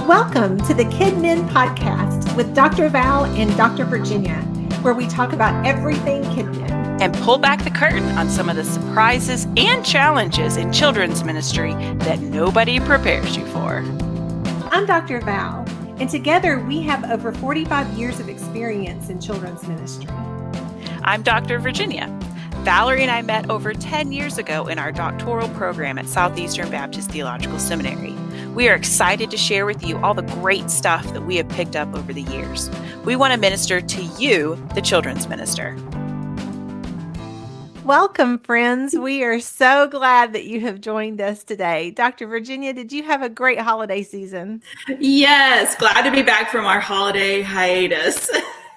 Welcome to the KidMin podcast with Dr. Val and Dr. Virginia, where we talk about everything KidMin and pull back the curtain on some of the surprises and challenges in children's ministry that nobody prepares you for. I'm Dr. Val, and together we have over 45 years of experience in children's ministry. I'm Dr. Virginia. Valerie and I met over 10 years ago in our doctoral program at Southeastern Baptist Theological Seminary. We are excited to share with you all the great stuff that we have picked up over the years. We want to minister to you, the children's minister. Welcome, friends. We are so glad that you have joined us today. Dr. Virginia, did you have a great holiday season? Yes, glad to be back from our holiday hiatus.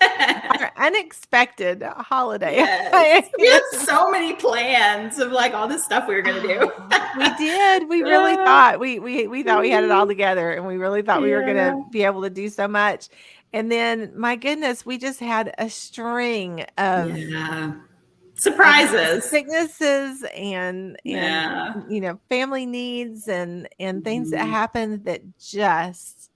Our unexpected holiday. Yes. We had so many plans of like all this stuff we were going to do. We did. We really thought we thought we had it all together, and we really thought we were going to be able to do so much. And then, my goodness, we just had a string of surprises, sicknesses, and family needs and things that happened that just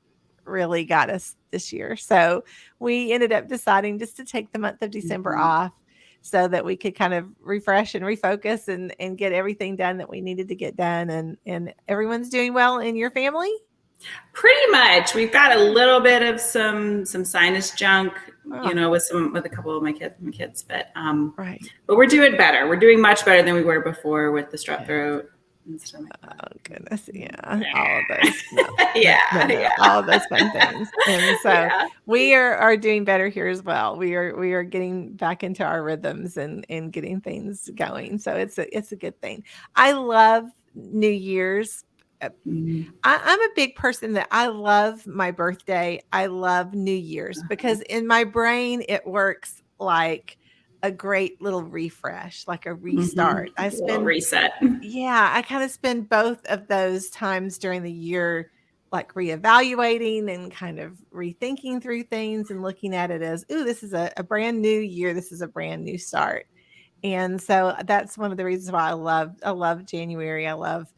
really got us this year. So we ended up deciding just to take the month of December off so that we could kind of refresh and refocus and get everything done that we needed to get done. And everyone's doing well in your family? Pretty much. We've got a little bit of some sinus junk, with a couple of my kids, but but we're doing better. We're doing much better than we were before with the strep throat. Oh goodness, all of those, all of those fun things, and so we are doing better here as well. We are getting back into our rhythms and getting things going. So it's a good thing. I love New Year's. I'm a big person that I love my birthday. I love New Year's because in my brain it works like a great little refresh, like a restart. I spend reset. Yeah, I kind of spend both of those times during the year, like reevaluating and kind of rethinking through things and looking at it as, this is a brand new year. This is a brand new start. And so that's one of the reasons why I love January. I love,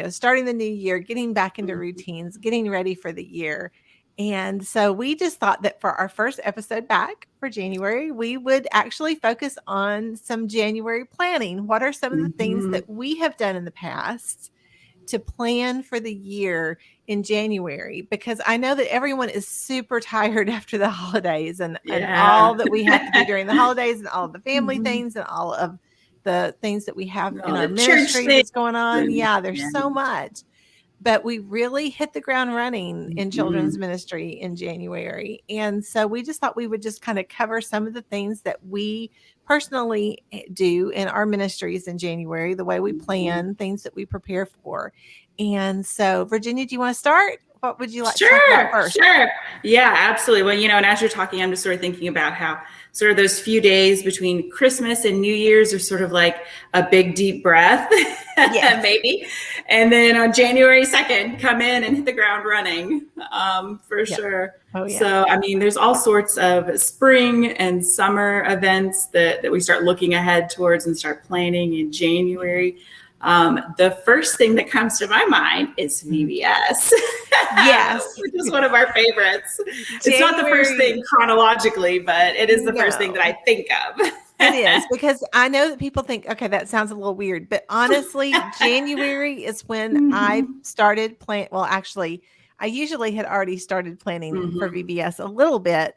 starting the new year, getting back into routines, getting ready for the year. And so we just thought that for our first episode back for January, we would actually focus on some January planning. What are some of the things that we have done in the past to plan for the year in January? Because I know that everyone is super tired after the holidays and all that we have to do during the holidays and all of the family things and all of the things that we have in our ministry that's going on. There's so much. But we really hit the ground running in children's ministry in January. And so we just thought we would just kind of cover some of the things that we personally do in our ministries in January, the way we plan, things that we prepare for. And so, Virginia, do you want to start? What would you like to talk about first? Sure. Yeah, absolutely. Well, and as you're talking, I'm just sort of thinking about how sort of those few days between Christmas and New Year's are sort of like a big deep breath, maybe. And then on January 2nd, come in and hit the ground running for sure. Oh, yeah. So, there's all sorts of spring and summer events that we start looking ahead towards and start planning in January. The first thing that comes to my mind is VBS. Yes. Which is one of our favorites. It's not the first thing chronologically, but it is the first thing that I think of. It is, because I know that people think, okay, that sounds a little weird, but honestly, January is when I started planning. Well, actually, I usually had already started planning for VBS a little bit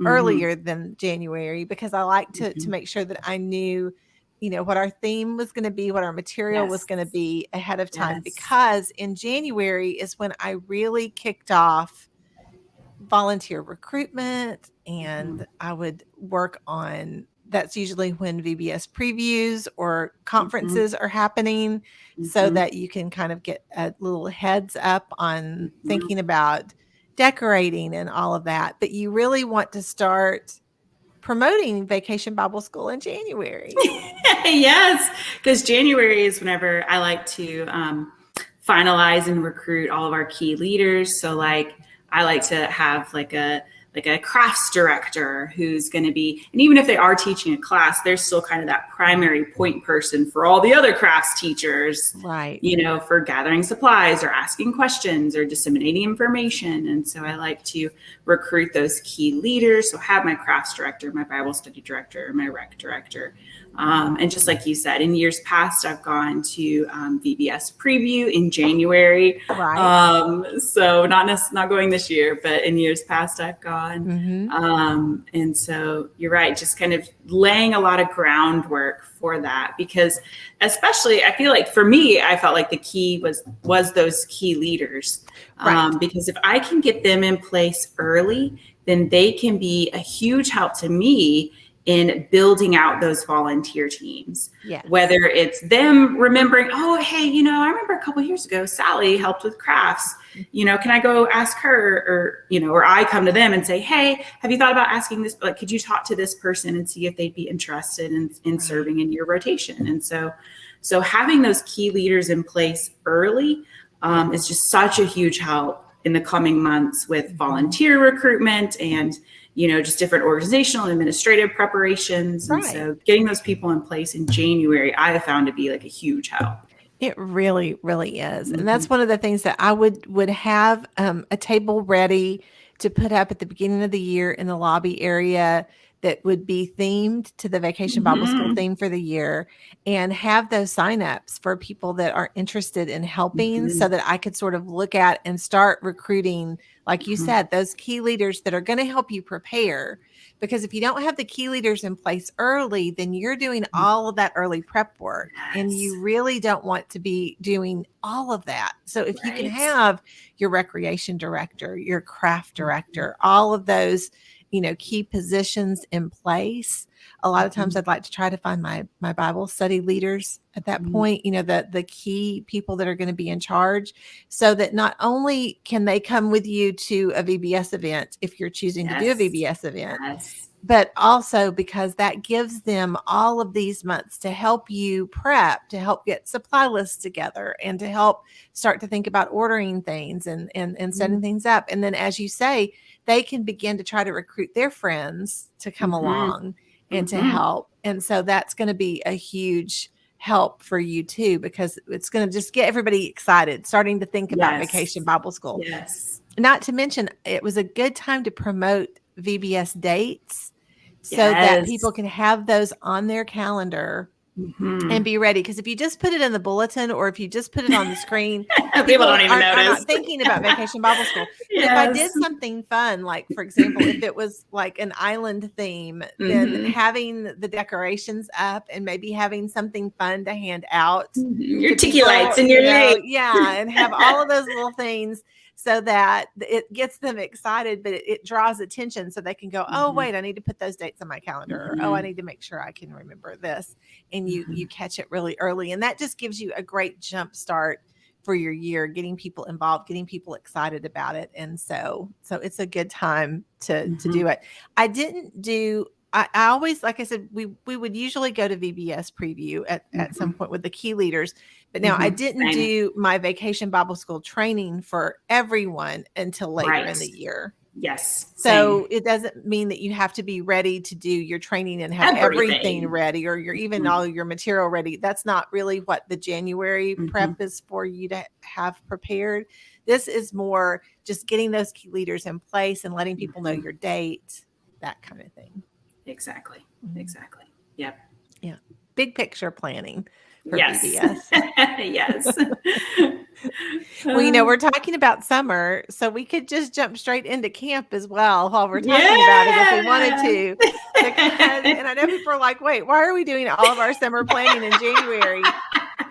earlier than January, because I like to make sure that I knew what our theme was going to be, what our material was going to be ahead of time, because in January is when I really kicked off volunteer recruitment, and I would work on, that's usually when VBS previews or conferences are happening, so that you can kind of get a little heads up on thinking about decorating and all of that. But you really want to start promoting Vacation Bible School in January. Yes, because January is whenever I like to finalize and recruit all of our key leaders. So I like to have like a a crafts director who's going to be, and even if they are teaching a class, they're still kind of that primary point person for all the other crafts teachers, right? For gathering supplies or asking questions or disseminating information. And so I like to recruit those key leaders. So have my crafts director, my Bible study director, my rec director. And just like you said, in years past, I've gone to VBS preview in January. Right. So not going this year, but in years past, I've gone. Mm-hmm. And so you're right, just kind of laying a lot of groundwork for that, because especially I feel like for me, I felt like the key was those key leaders. Right. Because if I can get them in place early, then they can be a huge help to me in building out those volunteer teams. Yes. Whether it's them remembering, oh, hey, I remember a couple of years ago, Sally helped with crafts. Can I go ask her? Or I come to them and say, hey, have you thought about asking this? Like, could you talk to this person and see if they'd be interested in serving in your rotation? And so having those key leaders in place early is just such a huge help in the coming months with volunteer recruitment and just different organizational and administrative preparations. Right. And so getting those people in place in January, I have found to be like a huge help. It really, really is. And that's one of the things that I would have a table ready to put up at the beginning of the year in the lobby area that would be themed to the Vacation Bible School theme for the year, and have those signups for people that are interested in helping so that I could sort of look at and start recruiting, like you said, those key leaders that are going to help you prepare. Because if you don't have the key leaders in place early, then you're doing all of that early prep work, and you really don't want to be doing all of that. So if you can have your recreation director, your craft director, all of those, key positions in place. A lot of times I'd like to try to find my Bible study leaders at that point, the key people that are going to be in charge, so that not only can they come with you to a VBS event, if you're choosing to do a VBS event, but also because that gives them all of these months to help you prep, to help get supply lists together, and to help start to think about ordering things and setting things up. And then, as you say, they can begin to try to recruit their friends to come along and to help. And so that's going to be a huge help for you too, because it's going to just get everybody excited, starting to think about Vacation Bible School. Yes. Not to mention, it was a good time to promote VBS dates so that people can have those on their calendar and be ready. Because if you just put it in the bulletin, or if you just put it on the screen, people don't even notice. Are not thinking about Vacation Bible School. But if I did something fun, like, for example, if it was like an island theme, then having the decorations up and maybe having something fun to hand out. Your tiki lights and your name. Yeah, and have all of those little things, so that it gets them excited, but it draws attention, so they can go, oh, wait, I need to put those dates on my calendar. Or, oh, I need to make sure I can remember this. And you catch it really early. And that just gives you a great jump start for your year, getting people involved, getting people excited about it. And so it's a good time to do it. I didn't do, I always, like I said, we would usually go to VBS preview at some point with the key leaders. But now I didn't do my Vacation Bible School training for everyone until later in the year. Yes. So it doesn't mean that you have to be ready to do your training and have everything ready, or even all your material ready. That's not really what the January prep is for you to have prepared. This is more just getting those key leaders in place and letting people know your date, that kind of thing. Exactly. Yep. Yeah. Big picture planning for VBS. Yes. Well, we're talking about summer, so we could just jump straight into camp as well while we're talking about it if we wanted to. And I know people are like, wait, why are we doing all of our summer planning in January?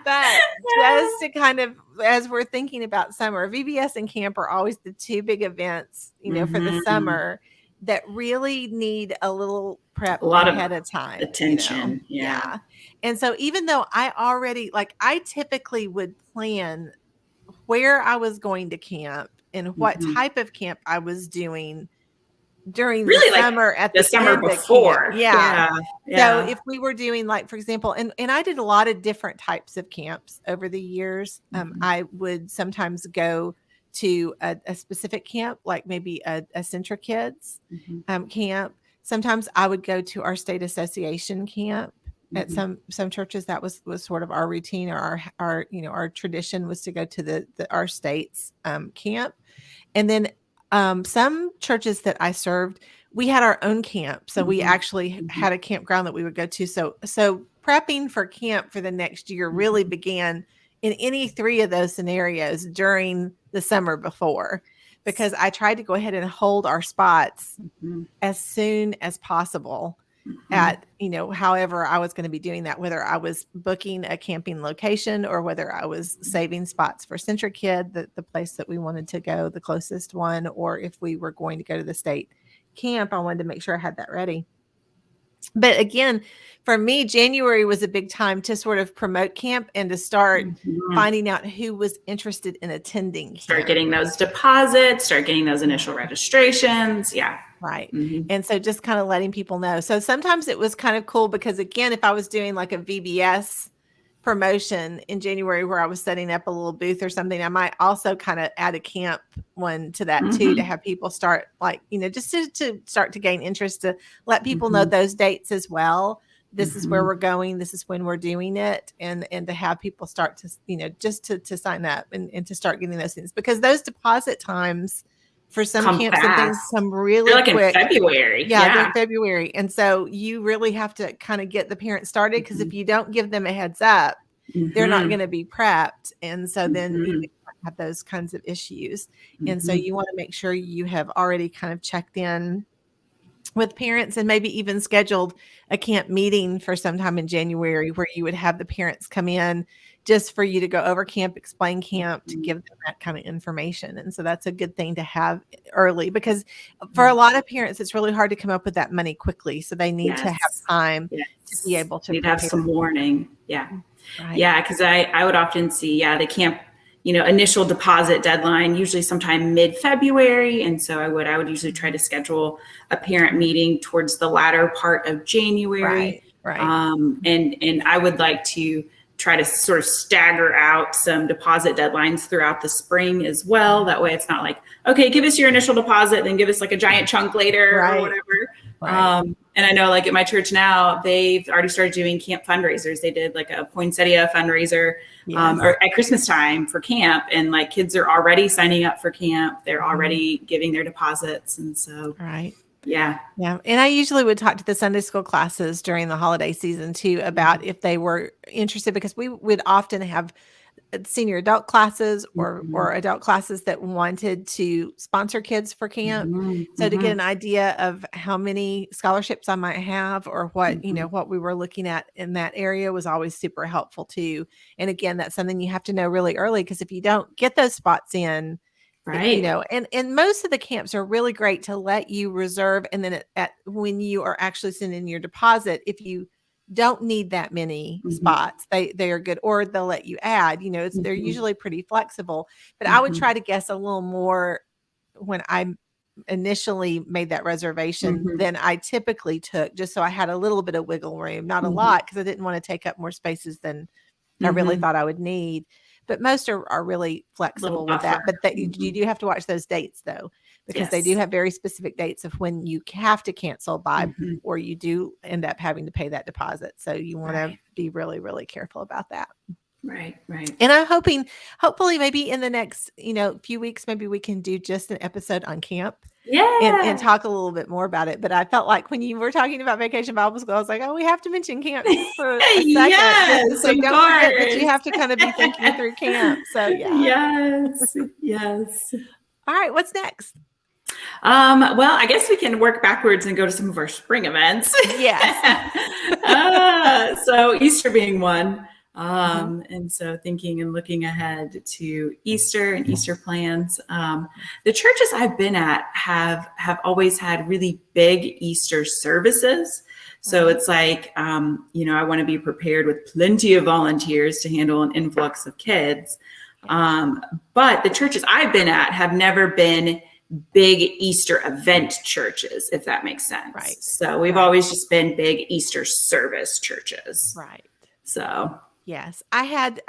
But just to kind of, as we're thinking about summer, VBS and camp are always the two big events, for the summer that really need a little prep ahead of time. Attention. Yeah. And so even though I typically would plan where I was going to camp and what type of camp I was doing during the summer, at the summer before. Yeah. So if we were doing, like, for example, and I did a lot of different types of camps over the years. I would sometimes go to a specific camp, like maybe a Centra Kids camp. Sometimes I would go to our state association camp. At some churches, that was sort of our routine, or our tradition was to go to our state's camp. And then some churches that I served, we had our own camp. So we actually had a campground that we would go to. So prepping for camp for the next year really began in any three of those scenarios during the summer before, because I tried to go ahead and hold our spots as soon as possible at, however I was going to be doing that, whether I was booking a camping location or whether I was saving spots for Centra Kid, the place that we wanted to go, the closest one, or if we were going to go to the state camp, I wanted to make sure I had that ready. But again, for me, January was a big time to sort of promote camp and to start finding out who was interested in attending camp. Start getting those deposits, start getting those initial registrations. Yeah. Right. And so just kind of letting people know. So sometimes it was kind of cool because, again, if I was doing like a VBS promotion in January where I was setting up a little booth or something, I might also kind of add a camp one to that too, to have people start just to start to gain interest, to let people know those dates as well. This is where we're going. This is when we're doing it. And to have people start to, just to sign up and to start getting those things, because those deposit times for some camps and things come really quick. In February. Yeah, they're February. And so you really have to kind of get the parents started, because if you don't give them a heads up, they're not going to be prepped. And so then you have those kinds of issues. And so you want to make sure you have already kind of checked in with parents and maybe even scheduled a camp meeting for sometime in January where you would have the parents come in just for you to go over camp, explain camp, to give them that kind of information. And so that's a good thing to have early, because for a lot of parents, it's really hard to come up with that money quickly. So they need to have time to be able to have some warning. Yeah. Right. Yeah. Cause I would often see, the camp, initial deposit deadline, usually sometime mid-February. And so I would usually try to schedule a parent meeting towards the latter part of January. Right. And I would like to try to sort of stagger out some deposit deadlines throughout the spring as well. That way it's not like, okay, give us your initial deposit, then give us like a giant chunk later or whatever. Right. And I know like at my church now, they've already started doing camp fundraisers. They did like a poinsettia fundraiser or at Christmas time for camp, and like kids are already signing up for camp. They're already giving their deposits. And so, Yeah. And I usually would talk to the Sunday school classes during the holiday season too, about if they were interested, because we would often have senior adult classes or adult classes that wanted to sponsor kids for camp. So to get an idea of how many scholarships I might have, or what, what we were looking at in that area, was always super helpful too. And again, that's something you have to know really early, because if you don't get those spots in, right, and most of the camps are really great to let you reserve. And then when you are actually sending your deposit, if you don't need that many spots, they are good, or they'll let you add, they're usually pretty flexible. But I would try to guess a little more when I initially made that reservation than I typically took, just so I had a little bit of wiggle room, not a lot, because I didn't want to take up more spaces than I really thought I would need. But most are really flexible with that. But you do have to watch those dates though, because they do have very specific dates of when you have to cancel by, or you do end up having to pay that deposit. So you want to be really, really careful about that. Right. And I'm hopefully maybe in the next, few weeks, maybe we can do just an episode on camp. And talk a little bit more about it. But I felt like when you were talking about Vacation Bible School, I was like, oh, we have to mention camp for a second. Yes, so don't forget that you have to kind of be thinking through camp. So Yes. All right, what's next? Well, I guess we can work backwards and go to some of our spring events. Yes. So Easter being one. And so thinking and looking ahead to Easter and Easter plans, the churches I've been at have always had really big Easter services. So it's like, I want to be prepared with plenty of volunteers to handle an influx of kids. But the churches I've been at have never been big Easter event churches, if that makes sense. Right. So we've always just been big Easter service churches. Right. So. Yes, I've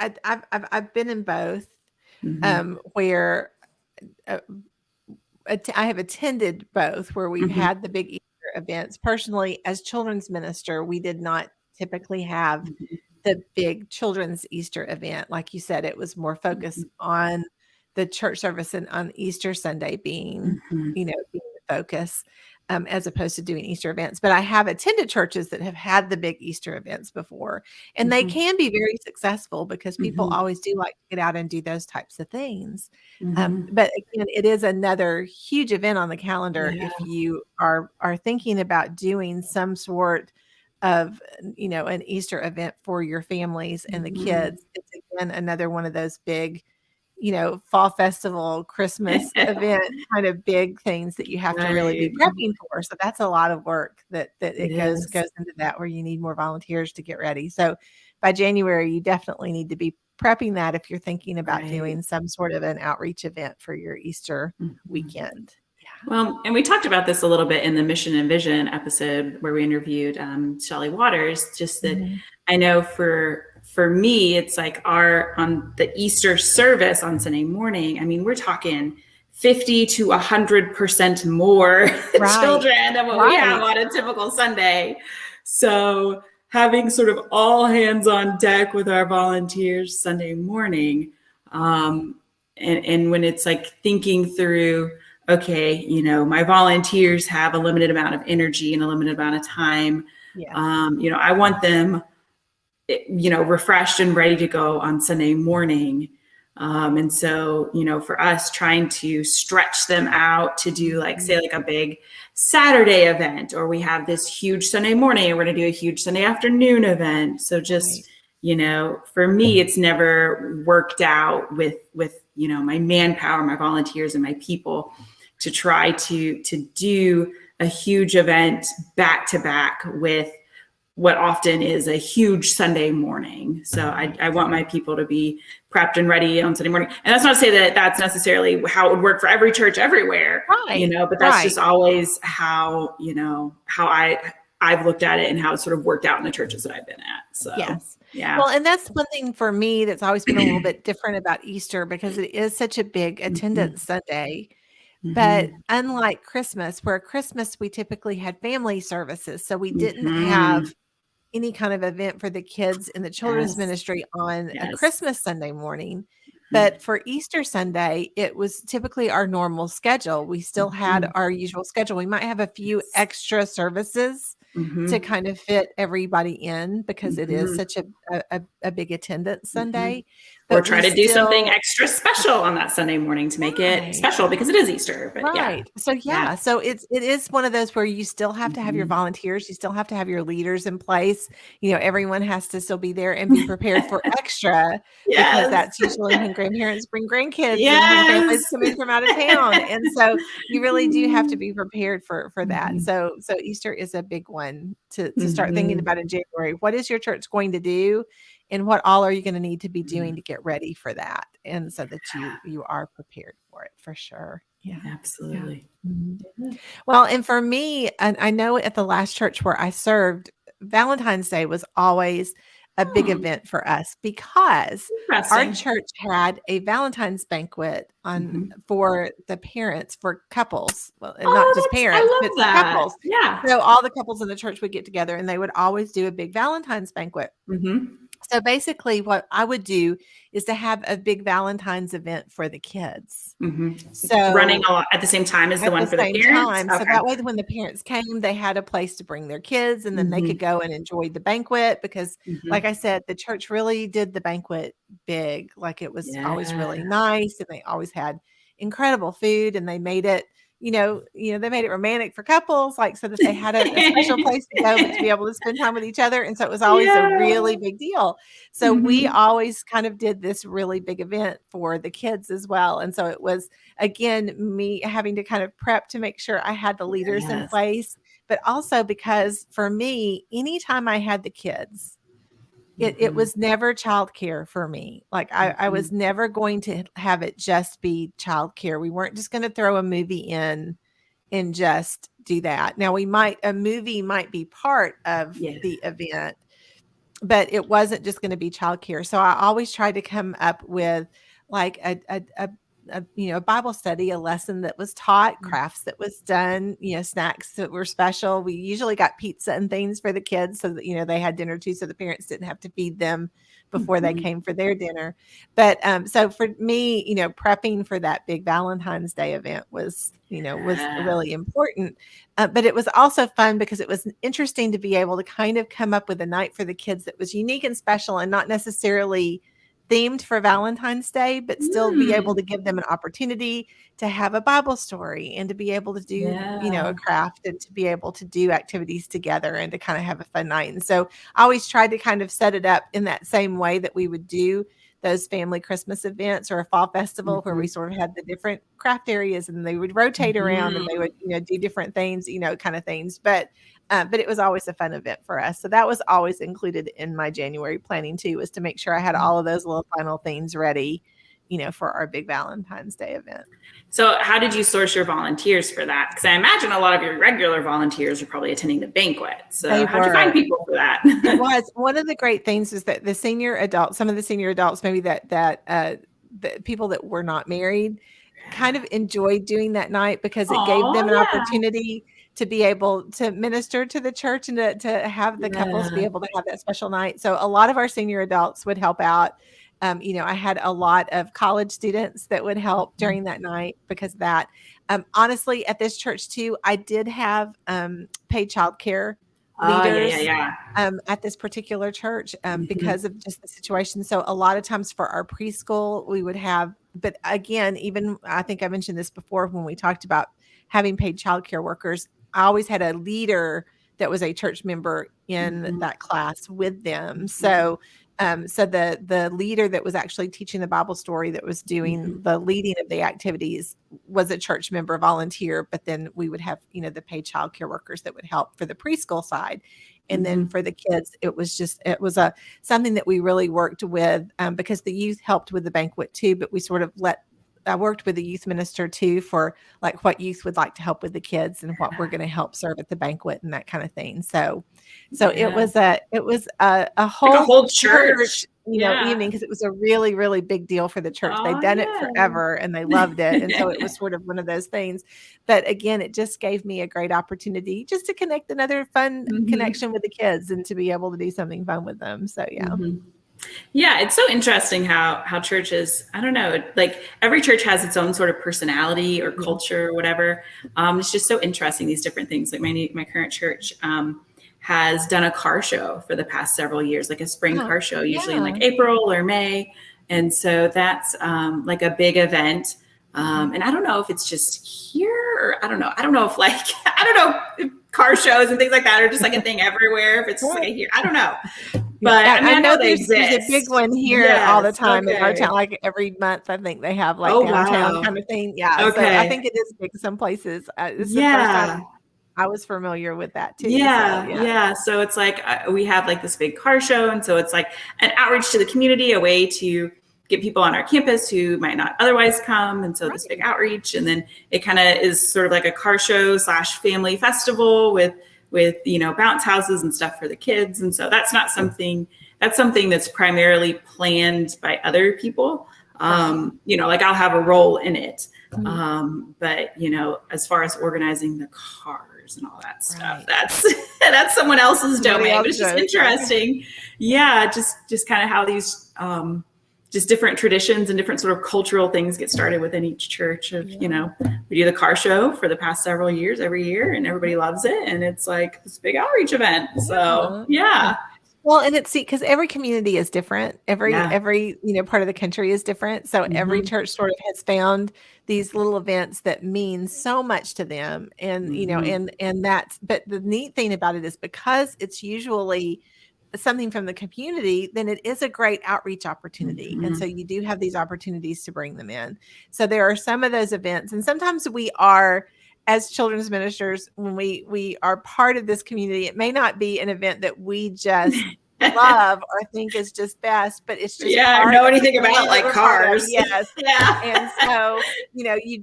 been in both, where I have attended both where we've Mm-hmm. had the big Easter events. Personally, as children's minister, we did not typically have Mm-hmm. the big children's Easter event. Like you said, it was more focused on the church service and on Easter Sunday being, Mm-hmm. being the focus, as opposed to doing Easter events. But I have attended churches that have had the big Easter events before, and they Mm-hmm. can be very successful because people Mm-hmm. always do like to get out and do those types of things. Mm-hmm. But again, it is another huge event on the calendar Yeah. if you are thinking about doing some sort of, an Easter event for your families and the Mm-hmm. kids. It's again another one of those big, fall festival, Christmas event kind of big things that you have to really be Right. prepping for. So that's a lot of work that It it goes is. into that, where you need more volunteers to get ready. So by January, you definitely need to be prepping that if you're thinking about Right. doing some sort of an outreach event for your Easter Mm-hmm. weekend. Yeah. Well, and we talked about this a little bit in the Mission and Vision episode where we interviewed Shelley Waters. Just that Mhm. I know for me, it's like on the Easter service on Sunday morning. I mean, we're talking 50 to 100% more Right. children than what we have on a typical Sunday. So having sort of all hands on deck with our volunteers Sunday morning, and when it's like thinking through, okay, my volunteers have a limited amount of energy and a limited amount of time. Yes. I want them, refreshed and ready to go on Sunday morning. And so, for us trying to stretch them out to do say a big Saturday event, or we have this huge Sunday morning and we're going to do a huge Sunday afternoon event. So just, for me, it's never worked out with, my manpower, my volunteers and my people to try to do a huge event back to back with what often is a huge Sunday morning. So I want my people to be prepped and ready on Sunday morning. And that's not to say that that's necessarily how it would work for every church everywhere, but that's just always how, how I've looked at it and how it's sort of worked out in the churches that I've been at. So, yes. Yeah. Well, and that's one thing for me that's always been a little bit different about Easter, because it is such a big attendance Sunday. But unlike Christmas, where Christmas we typically had family services, so we didn't have any kind of event for the kids in the children's ministry on a Christmas Sunday morning. But for Easter Sunday, it was typically our normal schedule. We still had our usual schedule. We might have a few extra services to kind of fit everybody in, because it is such a big attendance Sunday. Or try to do something extra special on that Sunday morning to make it special because it is Easter. But So so it is one of those where you still have to have your volunteers, you still have to have your leaders in place. Everyone has to still be there and be prepared for extra, because that's usually when grandparents bring grandkids and when families come in from out of town. And so you really do have to be prepared for that. So Easter is a big one to start thinking about in January. What is your church going to do? And what all are you going to need to be doing to get ready for that? And so that you are prepared for it, for sure. Yeah, absolutely. Yeah. Mm-hmm. Well, and for me, and I know at the last church where I served, Valentine's Day was always a big event for us, because our church had a Valentine's banquet for the parents, for couples. Well, not just parents, but couples. Yeah. So all the couples in the church would get together, and they would always do a big Valentine's banquet. So basically what I would do is to have a big Valentine's event for the kids. So running at the same time as the one for the parents. So that way, when the parents came, they had a place to bring their kids, and then they could go and enjoy the banquet, because like I said, the church really did the banquet big. Like, it was always really nice, and they always had incredible food, and they made it, they made it romantic for couples, like, so that they had a special place to go, but to be able to spend time with each other. And so it was always a really big deal. So we always kind of did this really big event for the kids as well. And so it was, again, me having to kind of prep to make sure I had the leaders in place, but also because for me, anytime I had the kids, it was never childcare for me. Like, I was never going to have it just be childcare. We weren't just going to throw a movie in and just do that. Now, a movie might be part of the event, but it wasn't just going to be childcare. So I always tried to come up with like a Bible study, a lesson that was taught, crafts that was done, snacks that were special. We usually got pizza and things for the kids so that, they had dinner too, so the parents didn't have to feed them before they came for their dinner. But so for me, prepping for that big Valentine's Day event was really important. But it was also fun because it was interesting to be able to kind of come up with a night for the kids that was unique and special and not necessarily themed for Valentine's Day, but still be able to give them an opportunity to have a Bible story and to be able to do, a craft and to be able to do activities together and to kind of have a fun night. And so I always tried to kind of set it up in that same way that we would do those family Christmas events or a fall festival where we sort of had the different craft areas and they would rotate around and they would, do different things, kind of things. But it was always a fun event for us. So that was always included in my January planning too, was to make sure I had all of those little final things ready, for our big Valentine's Day event. So how did you source your volunteers for that? Because I imagine a lot of your regular volunteers are probably attending the banquet. So how did you find people for that? It was one of the great things is that some of the senior adults, maybe the people that were not married kind of enjoyed doing that night because it gave them an opportunity to be able to minister to the church and to have the couples be able to have that special night. So a lot of our senior adults would help out. I had a lot of college students that would help during that night because of that. Honestly, at this church too, I did have paid childcare leaders at this particular church because of just the situation. So a lot of times for our preschool, we would have, but again, even I think I mentioned this before when we talked about having paid childcare workers, I always had a leader that was a church member in that class with them. So the leader that was actually teaching the Bible story that was doing the leading of the activities was a church member volunteer, but then we would have, the paid childcare workers that would help for the preschool side. And then for the kids, it was something that we really worked with because the youth helped with the banquet too, but we sort of I worked with a youth minister too for like what youth would like to help with the kids and what we're going to help serve at the banquet and that kind of thing. So it was a whole church, evening because it was a really, really big deal for the church. They'd done it forever and they loved it. And so it was sort of one of those things. But again, it just gave me a great opportunity just to connect another fun connection with the kids and to be able to do something fun with them. So Yeah, it's so interesting how churches, I don't know, like every church has its own sort of personality or culture or whatever. It's just so interesting, these different things. Like my current church has done a car show for the past several years, like a spring car show, usually in like April or May. And so that's like a big event. And I don't know if it's just here or I don't know. I don't know if if car shows and things like that are just like a thing everywhere. If it's just like here, I don't know. But I know there's a big one here all the time in our town. Like every month, I think they have like downtown kind of thing. Yeah. Okay. So I think it is big some places. It's the first time I was familiar with that too. Yeah. So it's like we have like this big car show. And so it's like an outreach to the community, a way to get people on our campus who might not otherwise come. And so this big outreach. And then it kind of is sort of like a car show / family festival with bounce houses and stuff for the kids. And so that's something that's primarily planned by other people. Like I'll have a role in it. But as far as organizing the cars and all that stuff, that's someone else's domain, but it's just interesting. Yeah. Just kind of how these, just different traditions and different sort of cultural things get started within each church of, we do the car show for the past several years, every year, and everybody loves it. And it's like this big outreach event. So, Well, and because every community is different. Every part of the country is different. So every church sort of has found these little events that mean so much to them. And, but the neat thing about it is because it's usually something from the community, then it is a great outreach opportunity. And so you do have these opportunities to bring them in. So there are some of those events. And sometimes we are, as children's ministers, when we are part of this community, it may not be an event that we just love or think is just best, but it's just know anything about like cars. Yes. And so, you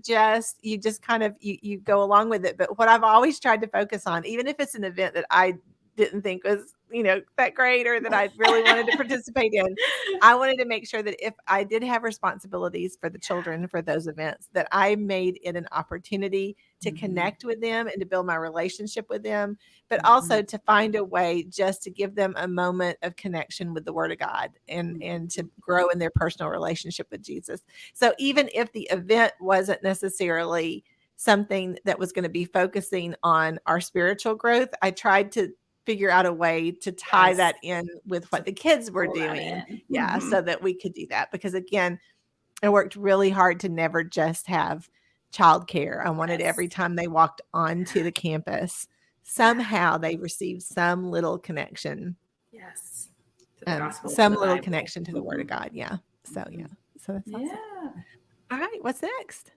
just kind of, you go along with it. But what I've always tried to focus on, even if it's an event that I didn't think was, that great or that I really wanted to participate in. I wanted to make sure that if I did have responsibilities for the children for those events, that I made it an opportunity to connect with them and to build my relationship with them, but also to find a way just to give them a moment of connection with the Word of God and to grow in their personal relationship with Jesus. So even if the event wasn't necessarily something that was going to be focusing on our spiritual growth, I tried to figure out a way to tie that in with what the kids were doing. Yeah. So that we could do that. Because again, I worked really hard to never just have childcare. I wanted every time they walked onto the campus, somehow they received some little connection. Yes. To the gospel, some little connection to the Word of God. Yeah. So yeah. So that's awesome. Yeah. All right. What's next?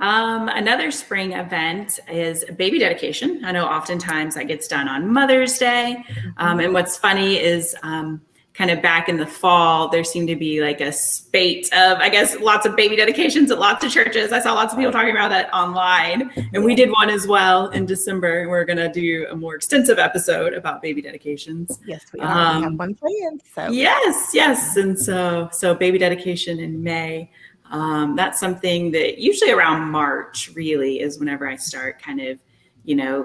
Another spring event is baby dedication. I know oftentimes that gets done on Mother's Day. And what's funny is kind of back in the fall, there seemed to be like a spate of, I guess, lots of baby dedications at lots of churches. I saw lots of people talking about that online. And we did one as well in December. We're going to do a more extensive episode about baby dedications. Yes, we are. We have one planned. So. Yes. And so baby dedication in May. That's something that usually around March really is whenever I start kind of,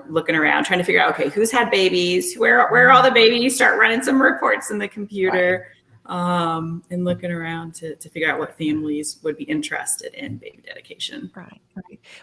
looking around, trying to figure out, okay, who's had babies, where are all the babies, start running some reports in the computer, and looking around to figure out what families would be interested in baby dedication. Right.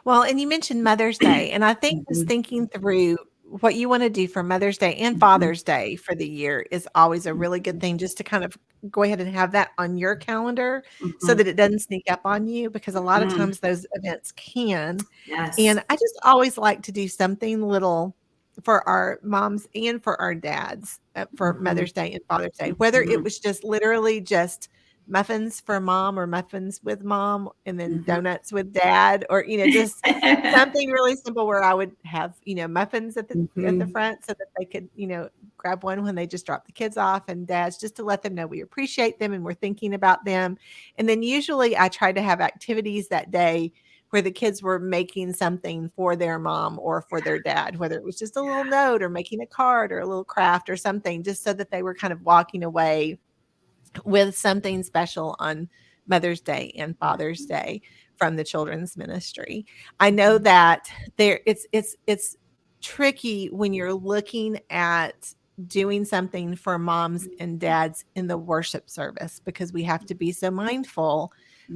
Well, and you mentioned Mother's Day, and I think just thinking through what you want to do for Mother's Day and Father's Day for the year is always a really good thing, just to kind of go ahead and have that on your calendar so that it doesn't sneak up on you, because a lot of times those events can. Yes. And I just always like to do something little for our moms and for our dads for Mother's Day and Father's Day, whether it was just literally just muffins for mom or muffins with mom and then donuts with dad, or just something really simple where I would have muffins at the front so that they could grab one when they just drop the kids off, and dads, just to let them know we appreciate them and we're thinking about them. And then usually I try to have activities that day where the kids were making something for their mom or for their dad, whether it was just a little note or making a card or a little craft or something, just so that they were kind of walking away with something special on Mother's Day and Father's Day from the children's ministry. I know that it's tricky when you're looking at doing something for moms and dads in the worship service, because we have to be so mindful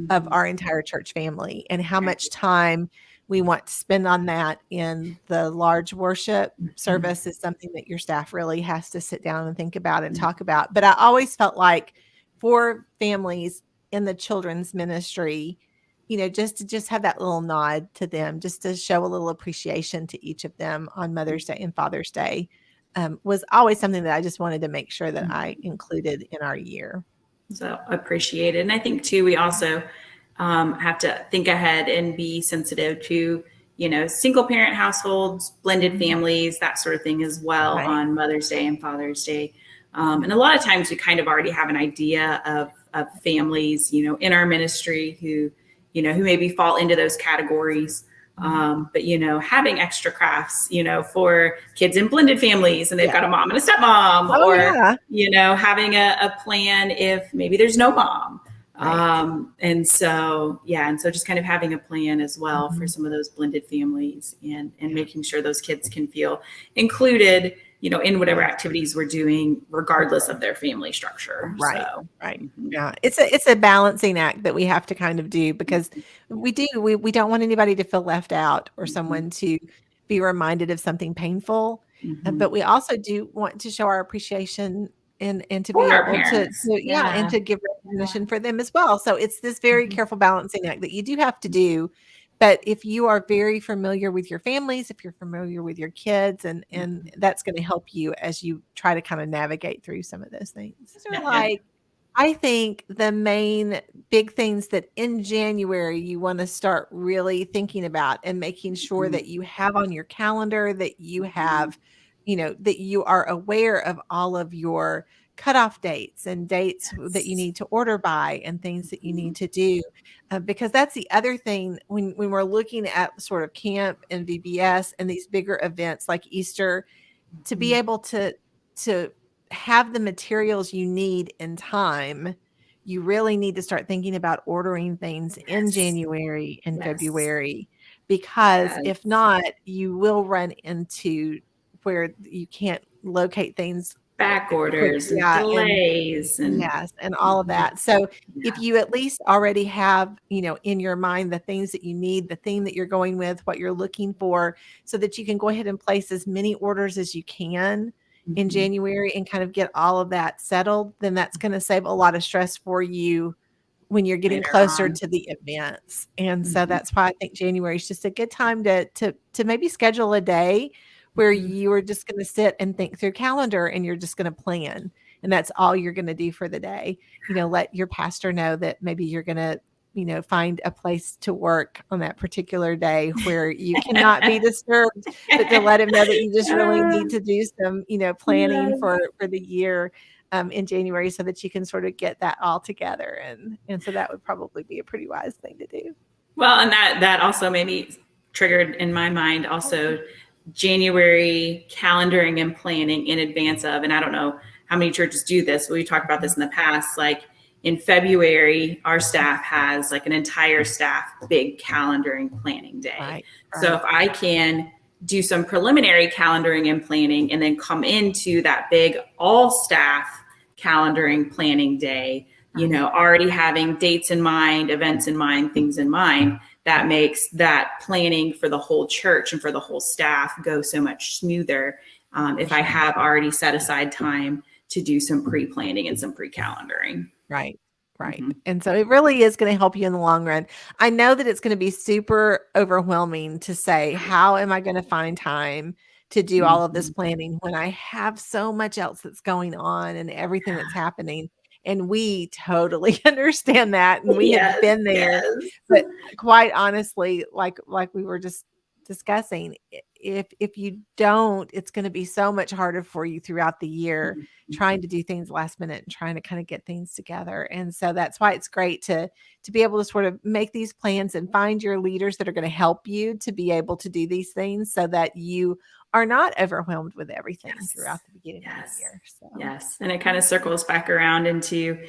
of our entire church family and how much time we want to spend on that. In the large worship service is something that your staff really has to sit down and think about and talk about. But I always felt like for families in the children's ministry, just to have that little nod to them, just to show a little appreciation to each of them on Mother's Day and Father's Day, was always something that I just wanted to make sure that I included in our year. So appreciated. And I think too, we also have to think ahead and be sensitive to, single parent households, blended families, that sort of thing as well on Mother's Day and Father's Day. And a lot of times we kind of already have an idea of families, in our ministry who maybe fall into those categories. But, having extra crafts, for kids in blended families and they've got a mom and a stepmom, having a plan if maybe there's no mom. And so just kind of having a plan as well for some of those blended families and making sure those kids can feel included, in whatever activities we're doing, regardless of their family structure. Right. Yeah. It's a balancing act that we have to kind of do, because we don't want anybody to feel left out or someone to be reminded of something painful. But we also do want to show our appreciation and to be able and to give recognition for them as well. So it's this very careful balancing act that you do have to do. But if you are very familiar with your families, if you're familiar with your kids, and that's going to help you as you try to kind of navigate through some of those things. I think the main big things that in January you want to start really thinking about and making sure that you have on your calendar, that you have, that you are aware of all of your cutoff dates and dates that you need to order by and things that you need to do. Because that's the other thing when we're looking at sort of camp and VBS and these bigger events like Easter, to be able to have the materials you need in time, you really need to start thinking about ordering things in January and February, because if not, you will run into where you can't locate things back quick. orders and Yeah, delays and yes, and all of that. So if you at least already have, in your mind the things that you need, the thing that you're going with, what you're looking for, so that you can go ahead and place as many orders as you can in January and kind of get all of that settled, then that's going to save a lot of stress for you when you're getting later closer on. to the events. And so that's why I think January is just a good time to maybe schedule a day where you are just going to sit and think through calendar and you're just going to plan. And that's all you're going to do for the day. Let your pastor know that maybe you're going to, find a place to work on that particular day where you cannot be disturbed, but to let him know that you just really need to do some, planning for the year in January, so that you can sort of get that all together. And so that would probably be a pretty wise thing to do. Well, and that also maybe triggered in my mind also January calendaring and planning in advance of, and I don't know how many churches do this, but we talked about this in the past, like in February, our staff has like an entire staff big calendaring planning day. Right. So if I can do some preliminary calendaring and planning and then come into that big all staff calendaring planning day, already having dates in mind, events in mind, things in mind, that makes that planning for the whole church and for the whole staff go so much smoother. If I have already set aside time to do some pre-planning and some pre-calendaring. Right. Right. And so it really is going to help you in the long run. I know that it's going to be super overwhelming to say, how am I going to find time to do all of this planning when I have so much else that's going on and everything that's happening? And we totally understand that. And we have been there. But quite honestly, like we were just discussing, if you don't, it's going to be so much harder for you throughout the year, trying to do things last minute and trying to kind of get things together. And so that's why it's great to be able to sort of make these plans and find your leaders that are going to help you to be able to do these things, so that you are not overwhelmed with everything throughout the beginning of the year. So. Yes. And it kind of circles back around into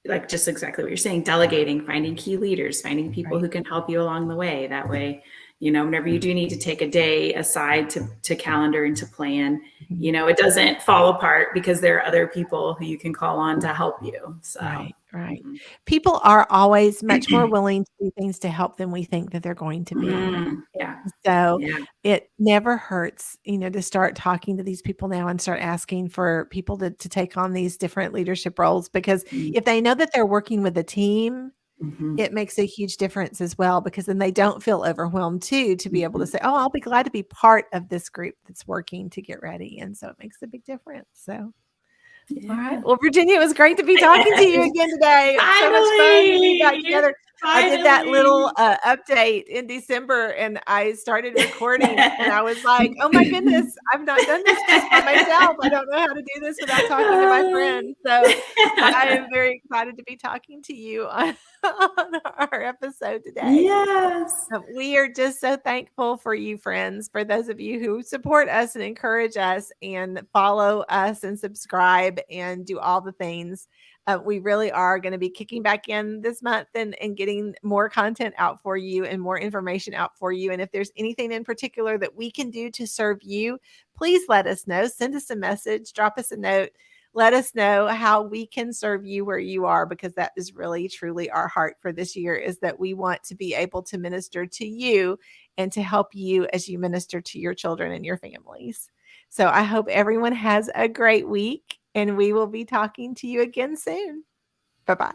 like just exactly what you're saying, delegating, finding key leaders, finding people who can help you along the way. That way, whenever you do need to take a day aside to calendar and to plan, it doesn't fall apart because there are other people who you can call on to help you. So. Right. People are always much more willing to do things to help than we think that they're going to be. So it never hurts, to start talking to these people now and start asking for people to take on these different leadership roles, because if they know that they're working with a team, it makes a huge difference as well, because then they don't feel overwhelmed too, to be able to say, oh, I'll be glad to be part of this group that's working to get ready. And so it makes a big difference. So. All right. Well, Virginia, it was great to be talking to you again today. It's so much fun to be back together. I did that little update in December, and I started recording, and I was like, oh my goodness, I've not done this just by myself. I don't know how to do this without talking to my friends. So I am very excited to be talking to you on our episode today. Yes. We are just so thankful for you, friends, for those of you who support us and encourage us and follow us and subscribe and do all the things. We really are going to be kicking back in this month and getting more content out for you and more information out for you. And if there's anything in particular that we can do to serve you, please let us know. Send us a message, drop us a note. Let us know how we can serve you where you are, because that is really, truly our heart for this year, is that we want to be able to minister to you and to help you as you minister to your children and your families. So I hope everyone has a great week, and we will be talking to you again soon. Bye-bye.